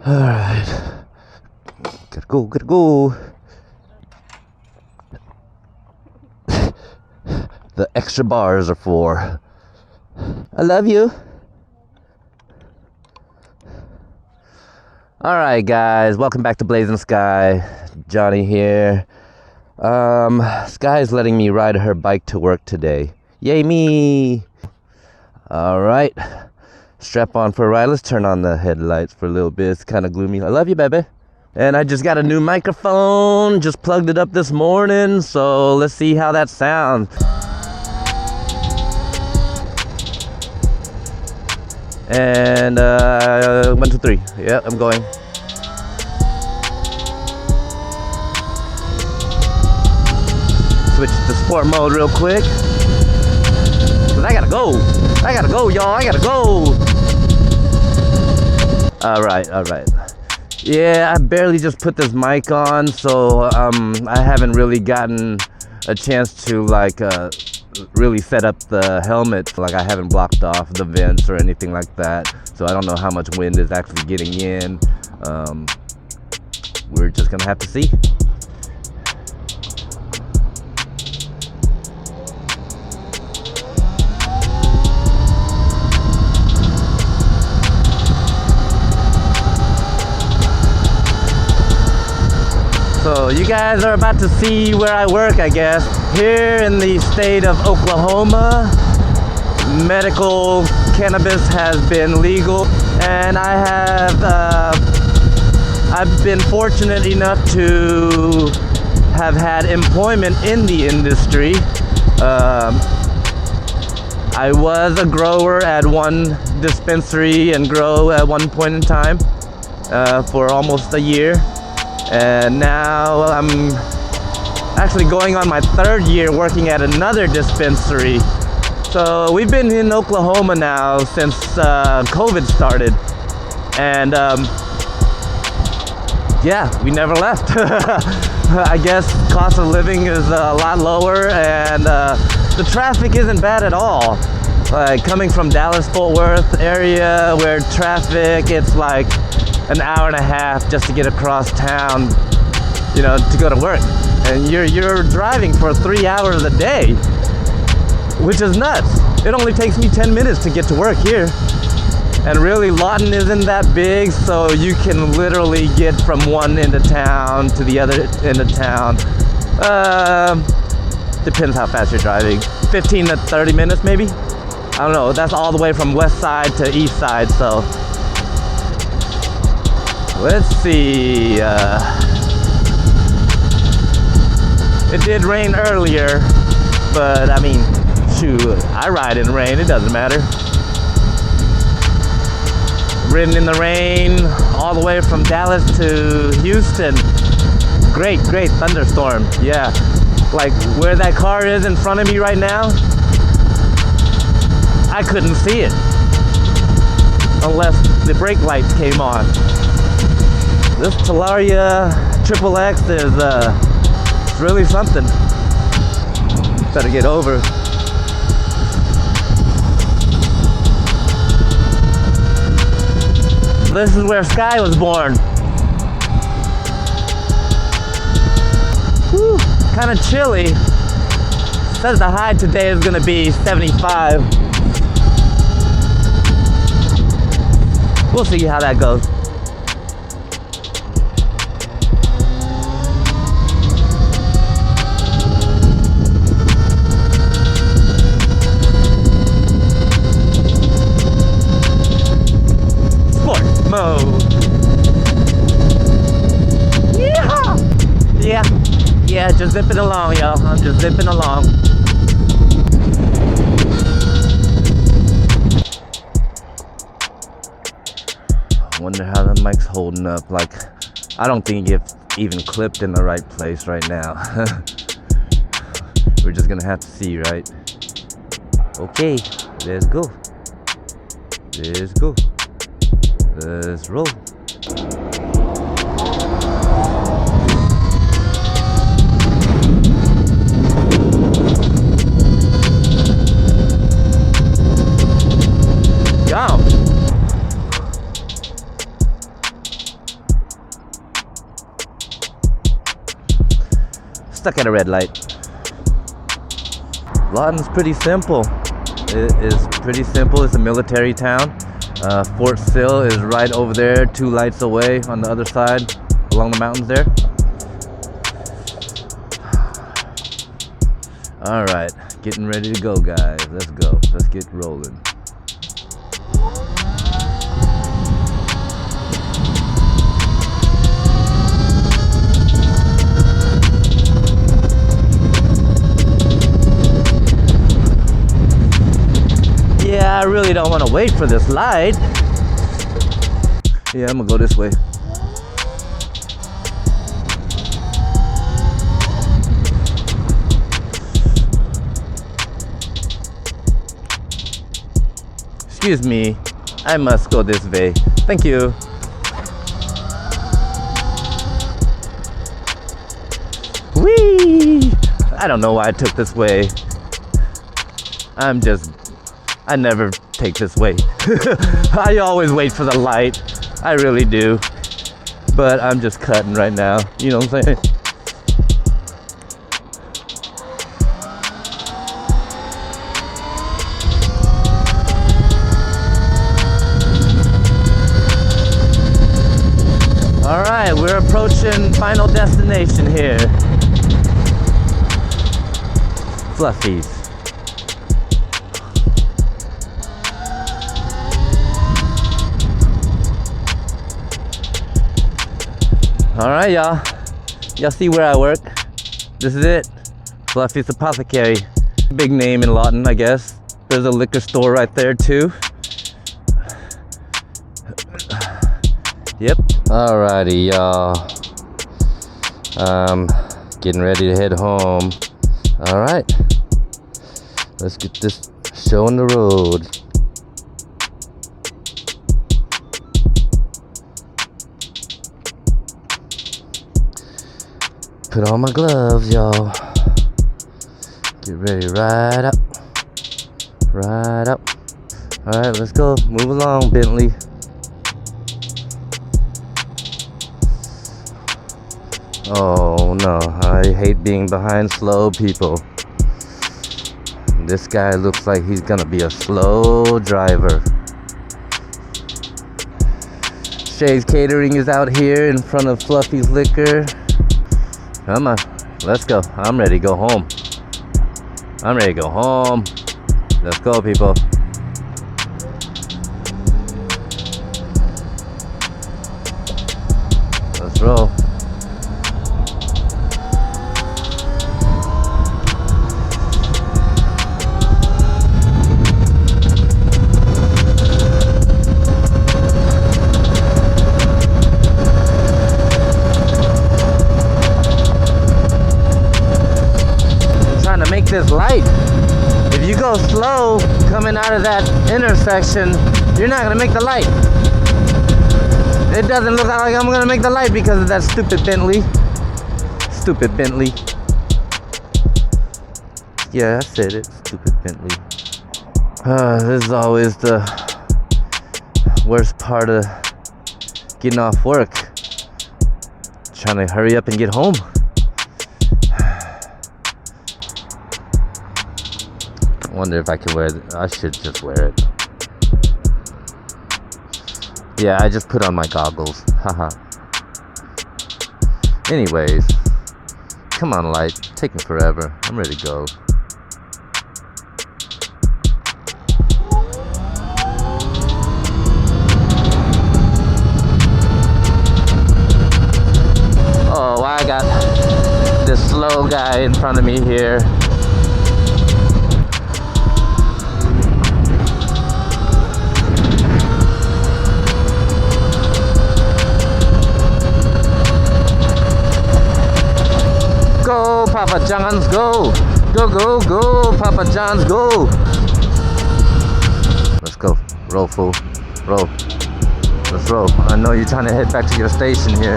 Alright. Gotta go, gotta go. The extra bars are for I love you. Alright guys, welcome back to Blazing Sky. Johnny here. Sky's letting me ride her bike to work today. Yay me! Alright. Strap on for a ride. Let's turn on the headlights for a little bit. It's kind of gloomy. I love you, baby. And I just got a new microphone. Just plugged it up this morning. So let's see how that sounds. And 1, 2, 3. Yep, I'm going. Switch to sport mode real quick. Cause I gotta go. I gotta go, y'all. I gotta go. Alright, alright. Yeah, I barely just put this mic on, so I haven't really gotten a chance to like really set up the helmet. Like I haven't blocked off the vents or anything like that, so I don't know how much wind is actually getting in. We're just gonna have to see. So you guys are about to see where I work, I guess. Here in the state of Oklahoma, medical cannabis has been legal, and I've been fortunate enough to have had employment in the industry. I was a grower at one dispensary and grow at one point in time for almost a year. And now I'm actually going on my 3rd year working at another dispensary. So we've been in Oklahoma now since COVID started. And yeah, we never left. I guess cost of living is a lot lower, and the traffic isn't bad at all. Like coming from Dallas-Fort Worth area where traffic, it's like an hour and a half just to get across town, you know, to go to work. And you're driving for 3 hours a day, which is nuts. It only takes me 10 minutes to get to work here. And really, Lawton isn't that big, so you can literally get from one end of town to the other end of town. Depends how fast you're driving. 15 to 30 minutes maybe? I don't know, that's all the way from west side to east side, so. Let's see, it did rain earlier, but I mean, shoot, I ride in rain, it doesn't matter. Ridden in the rain all the way from Dallas to Houston. Great thunderstorm, yeah. Like where that car is in front of me right now, I couldn't see it unless the brake lights came on. This Talaria XXX is really something. Better get over. This is where Sky was born. Whew, kind of chilly. Says the high today is gonna be 75. We'll see how that goes. Mode. Yeah, just zipping along, y'all. I'm just zipping along. I wonder how the mic's holding up. Like, I don't think it's even clipped in the right place right now. We're just gonna have to see, right? Okay, let's go. Let's go. Let's roll. Go. stuck at a red light. Lawton's pretty simple. It is pretty simple. It's a military town. Fort Sill is right over there, 2 lights away on the other side, along the mountains there. All right, getting ready to go, guys. Let's go. Let's get rolling. Yeah, I really don't want to wait for this light. Yeah, I'm gonna go this way. Excuse me, I must go this way. Thank you. Whee! I don't know why I took this way. I never take this way. I always wait for the light. I really do. But I'm just cutting right now. You know what I'm saying? All right, we're approaching final destination here. Fluffies. All right, y'all. Y'all see where I work? This is it. Fluffy's Apothecary. Big name in Lawton, I guess. There's a liquor store right there too. Yep. Alrighty, y'all. Getting ready to head home. All right. Let's get this show on the road. Put on my gloves, y'all. Get ready, ride up. Ride up. All right, let's go. Move along, Bentley. Oh no, I hate being behind slow people. This guy looks like he's gonna be a slow driver. Shay's Catering is out here in front of Fluffy's Liquor. Come on, let's go. I'm ready to go home. I'm ready to go home. Let's go, people. Let's roll. This light. If you go slow coming out of that intersection, you're not gonna make the light. It doesn't look like I'm gonna make the light because of that stupid Bentley. Stupid Bentley. Yeah, I said it. Stupid Bentley. This is always the worst part of getting off work. Trying to hurry up and get home. Wonder if I can wear it. I should just wear it. Yeah, I just put on my goggles. Haha. Anyways, come on, light. Taking forever. I'm ready to go. Oh, I got this slow guy in front of me here. Go, Papa John's, go! Go, go, go, Papa John's, go! Let's go. Roll, fool. Roll. Let's roll. I know you're trying to head back to your station here.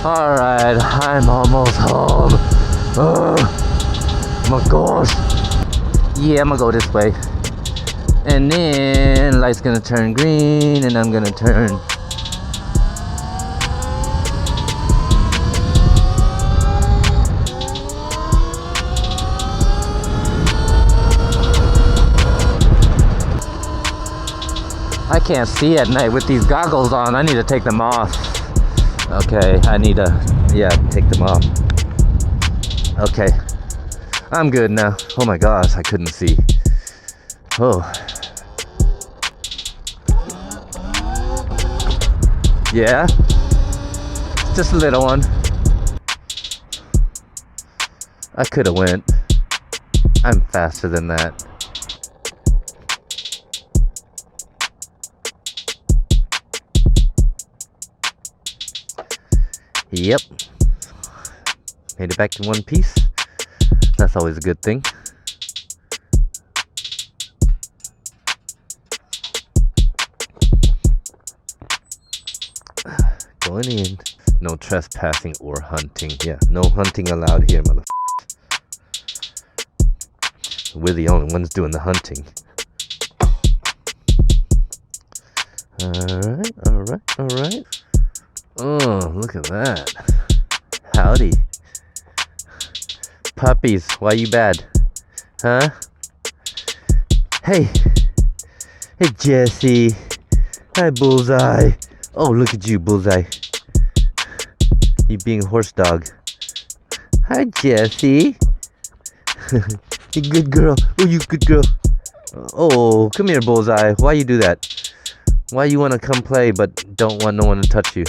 Alright, I'm almost home. Oh my gosh. Yeah, I'm gonna go this way. And then light's gonna turn green and I'm gonna turn. I can't see at night with these goggles on. I need to take them off. Okay, I need to, yeah, take them off. Okay, I'm good now. Oh my gosh, I couldn't see. Oh. Yeah, just a little one. I could have went. I'm faster than that. Yep. Made it back in one piece. That's always a good thing. Going in. No trespassing or hunting. Yeah, no hunting allowed here, motherfucker. We're the only ones doing the hunting. Alright, alright, alright. Oh, look at that. Howdy. Puppies, why you bad? Huh? Hey. Hey, Jesse. Hi, Bullseye. Oh, look at you, Bullseye. You being a horse dog. Hi, Jesse. You good girl. Oh, you good girl. Oh, come here, Bullseye. Why you do that? Why you want to come play but don't want no one to touch you?